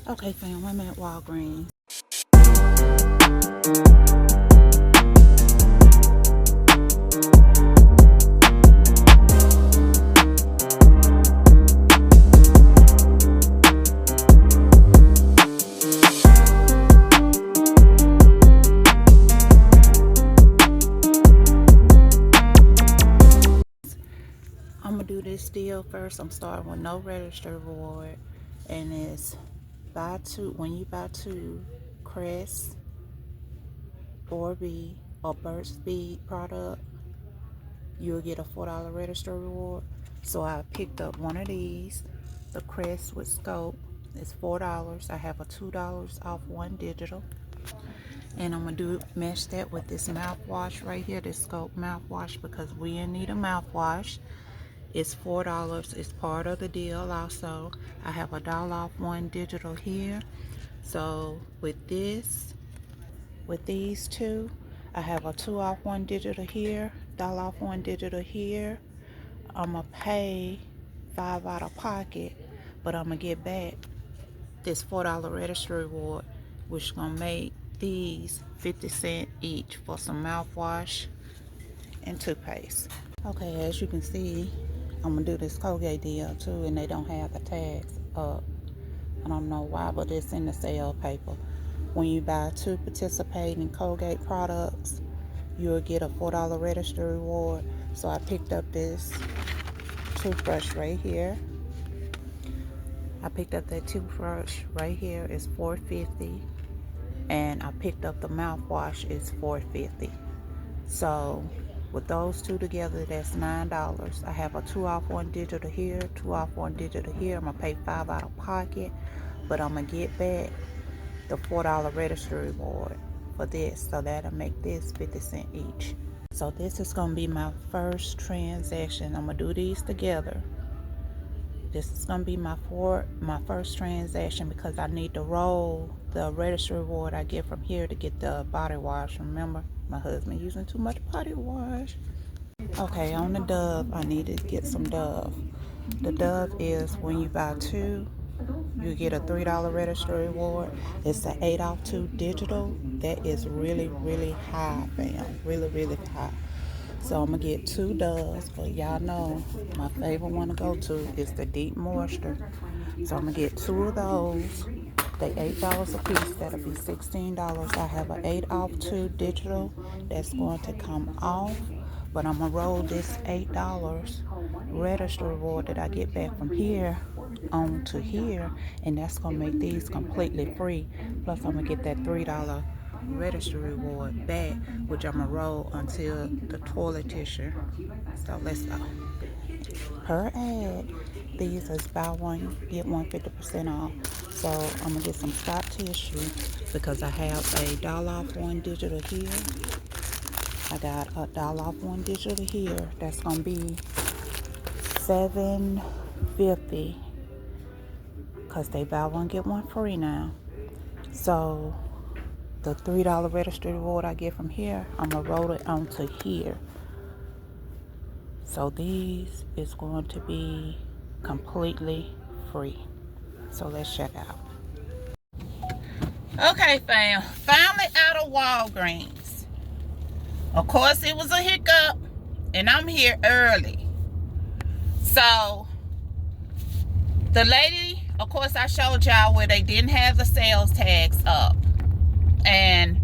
Okay, fam, I'm at Walgreens. I'm gonna do this deal first. I'm starting with no register reward, and it's buy two. When you buy two Crest or B or Burt's Bead product, you'll get a $4 register reward. So I picked up one of these, the Crest with scope. It's $4. I have a $2 off one digital. And I'm gonna match that with this mouthwash right here, this scope mouthwash, because we in need a mouthwash. It's $4. It's part of the deal also. I have a dollar off one digital here. So with these two, I have a 2 off one digital here, dollar off one digital here. I'm gonna pay $5 out of pocket, but I'm gonna get back this $4 register reward, which is gonna make these 50 cents each for some mouthwash and toothpaste. Okay, as you can see, I'm gonna do this Colgate deal too, and they don't have the tags up. I don't know why, but it's in the sale paper. When you buy two participating Colgate products, you'll get a $4 register reward. So I picked up this toothbrush right here. I picked up that toothbrush right here. It's $4.50, and I picked up the mouthwash. It's $4.50. So with those two together, that's $9. I have a 2 off one digital here, 2 off one digital here. I'm gonna pay $5 out of pocket, but I'm gonna get back the $4 register reward for this, so that'll make this 50 cents each. So this is gonna be my first transaction. I'm gonna do these together. This is gonna be my first transaction, because I need to roll the register reward I get from here to get the body wash. Remember, my husband using too much body wash. Okay, on the Dove, I need to get some Dove. The Dove is when you buy two, you get a $3 register reward. It's an 8 off 2 digital. That is really, really high, fam. Really, really high. So I'm gonna get two Doves, but y'all know my favorite one to go to is the Deep Moisture. So I'm gonna get two of those. They $8 a piece. That'll be $16. I have an 8 off 2 digital that's going to come off, but I'm gonna roll this $8 register reward that I get back from here on to here, and that's gonna make these completely free. Plus I'm gonna get that $3 register reward back, which I'm gonna roll until the toilet tissue. So let's go. Per ad, these is buy one get one 50% off. So I'm gonna get some stop tissue, because I have a dollar off one digital here. I got a dollar off one digital here. That's gonna be $7.50, because they buy one get one free now. So the $3 register reward I get from here, I'm gonna roll it onto here. So these is going to be completely free. So let's check out. Okay, fam, finally out of Walgreens. Of course, it was a hiccup, and I'm here early. So the lady, of course, I showed y'all where they didn't have the sales tags up, and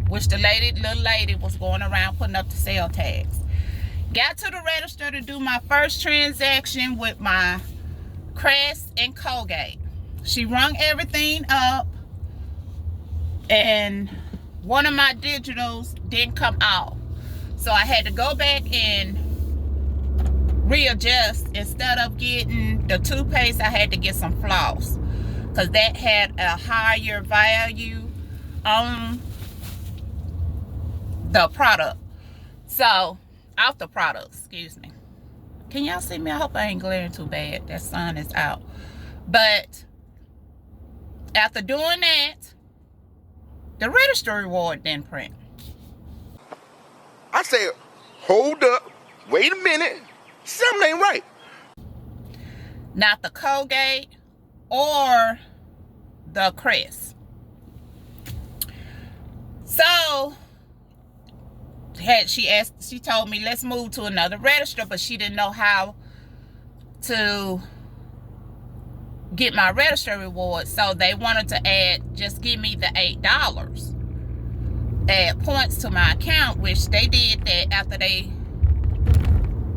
which the little lady was going around putting up the sale tags. Got to the register to do my first transaction with my Crest and Colgate. She rung everything up, and one of my digitals didn't come out. So I had to go back and readjust. Instead of getting the toothpaste, I had to get some Floss, because that had a higher value on the product. So, off the product, excuse me. Can y'all see me? I hope I ain't glaring too bad. That sun is out. But after doing that, the register reward didn't print. I said, hold up, wait a minute, something ain't right. Not the Colgate or the crest. So she told me let's move to another register, but she didn't know how to get my register reward. So they wanted to just give me the $8, add points to my account, which they did that after they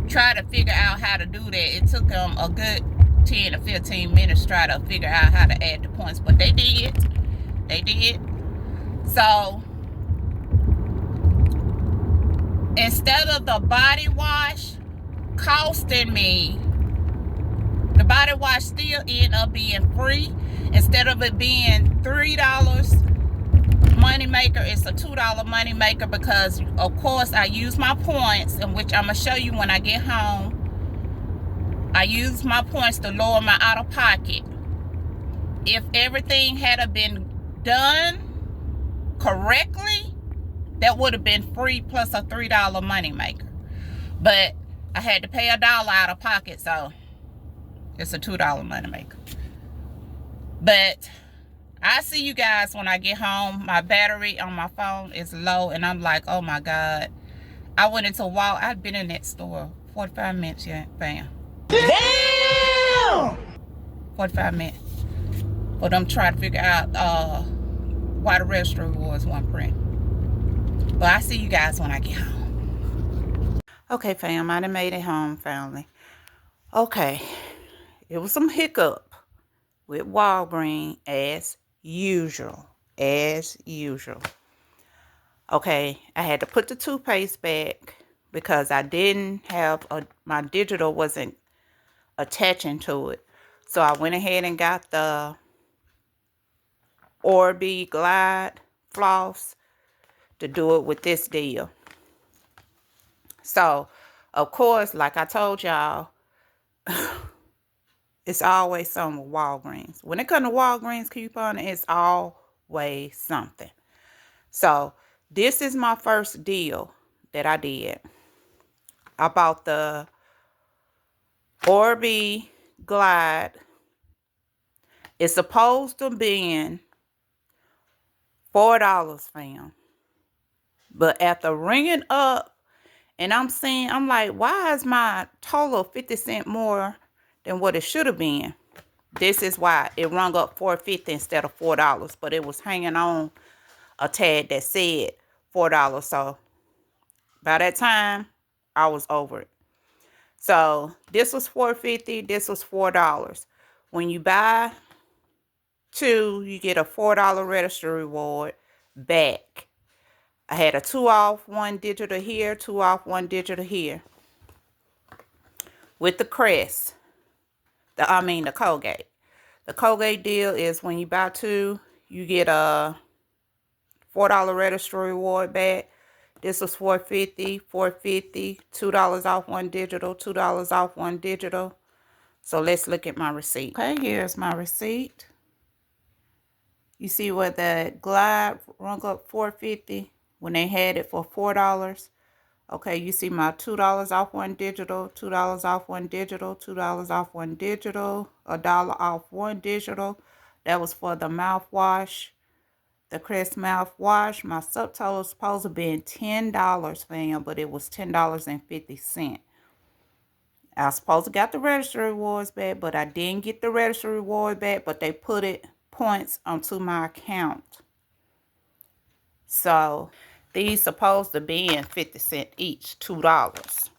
tried to figure out how to do that. It took them a good 10 to 15 minutes to try to figure out how to add the points, but they did. So instead of the body wash costing me, the body wash still ended up being free. Instead of it being $3 money maker, it's a $2 money maker, because of course I use my points, in which I'm gonna show you when I get home. I use my points to lower my out of pocket. If everything had been done correctly, that would have been free plus a $3 money maker. But I had to pay $1 out of pocket, so it's a $2 money maker. But I see you guys when I get home. My battery on my phone is low, and I'm like, oh my God. I went into Walgreens. I've been in that store 45 minutes yet, bam. Damn! 45 minutes. But I'm trying to figure out why the register rewards one print. But I see you guys when I get home. Okay, fam, I done made it home finally. Okay, it was some hiccup with Walgreens as usual. Okay, I had to put the toothpaste back because I didn't have my digital wasn't attaching to it. So I went ahead and got the Oral-B Glide floss to do it with this deal. So, of course, like I told y'all, it's always something with Walgreens. When it comes to Walgreens coupon, it's always something. So, this is my first deal that I did. I bought the Oral-B Glide. It's supposed to be $4, fam. But after ringing up, and I'm like, why is my total 50 cents more than what it should have been? This is why it rung up $4.50 instead of $4, but it was hanging on a tag that said $4. So by that time, I was over it. So this was $4.50. This was $4. When you buy two, you get a $4 register reward back. I had a 2 off 1 digital here, 2 off 1 digital here. With the crest, the Colgate. The Colgate deal is when you buy two, you get a $4 register reward back. This was $4.50, $4.50, $2 off 1 digital, $2 off 1 digital. So let's look at my receipt. Okay, here's my receipt. You see where the Glide rung up $4.50 when they had it for $4. Okay, you see my $2 off 1 digital, $2 off 1 digital, $2 off 1 digital, $1 off 1 digital. That was for the mouthwash, the Crest mouthwash. My subtotal was supposed to be $10, fam, but it was $10.50. I was supposed to get the register rewards back, but I didn't get the register reward back, but they put points onto my account. So these supposed to be 50 cents each, $2.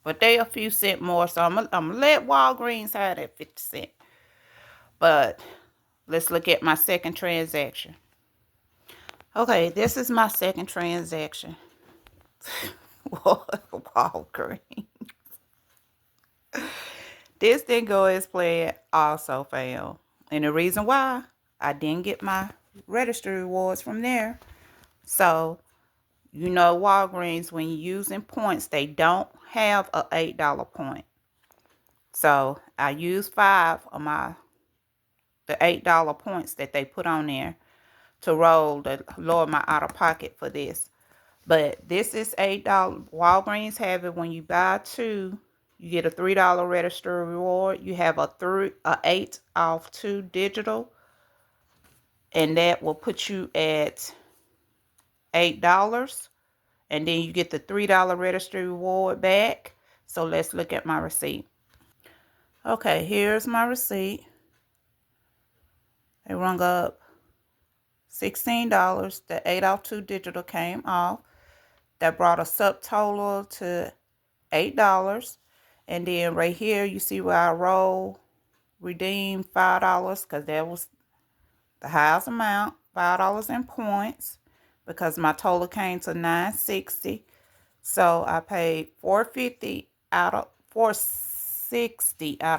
But they a few cents more, so I'm gonna let Walgreens have that 50 cents. But let's look at my second transaction. Okay, this is my second transaction. Walgreens. This didn't go as planned also, fam. And the reason why, I didn't get my register rewards from there. So, you know, Walgreens, when you're using points, they don't have a $8 point. So, I used 5 of the $8 points that they put on there to lower my out-of-pocket for this. But this is $8. Walgreens have it when you buy 2, you get a $3 register reward. You have a 8 off 2 digital. and that will put you at $8. And then you get the $3 registry reward back. So let's look at my receipt. Okay, here's my receipt. It rung up $16. The 8 off 2 digital came off. That brought a subtotal to $8. And then right here, you see where I redeemed $5 because that was the highest amount, $5 in points, because my total came to $960. So I paid $460 out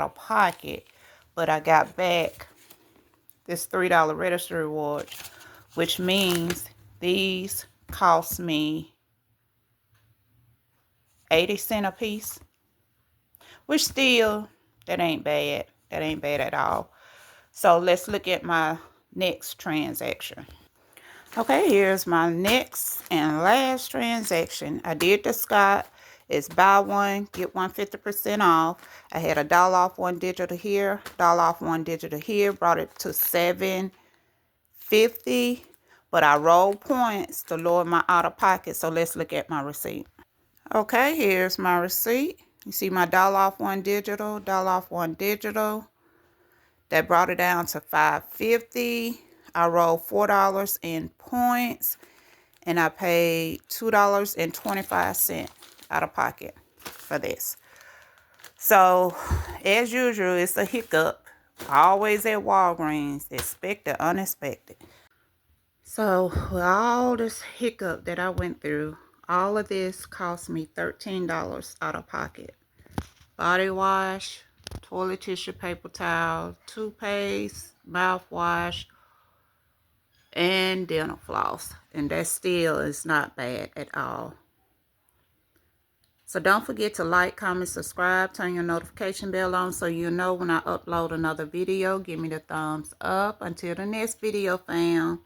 of pocket, but I got back this $3 registry reward, which means these cost me 80 cents a piece, which still, that ain't bad. That ain't bad at all. So let's look at my next transaction. Okay, here's my next and last transaction. I did the Scott. It's buy one, get one 50% off. I had $1 off 1 digital here, $1 off 1 digital here, brought it to $7.50. But I rolled points to lower my out of pocket. So let's look at my receipt. Okay, here's my receipt. You see my $1 off 1 digital, $1 off 1 digital. That brought it down to $5.50. I rolled $4 in points, and I paid $2.25 out of pocket for this. So, as usual, it's a hiccup. Always at Walgreens, expect the unexpected. So, with all this hiccup that I went through, all of this cost me $13 out of pocket. Body wash, toilet tissue, paper towel, toothpaste, mouthwash, and dental floss. And that still is not bad at all. So don't forget to like, comment, subscribe, turn your notification bell on so you know when I upload another video. Give me the thumbs up. Until the next video, fam.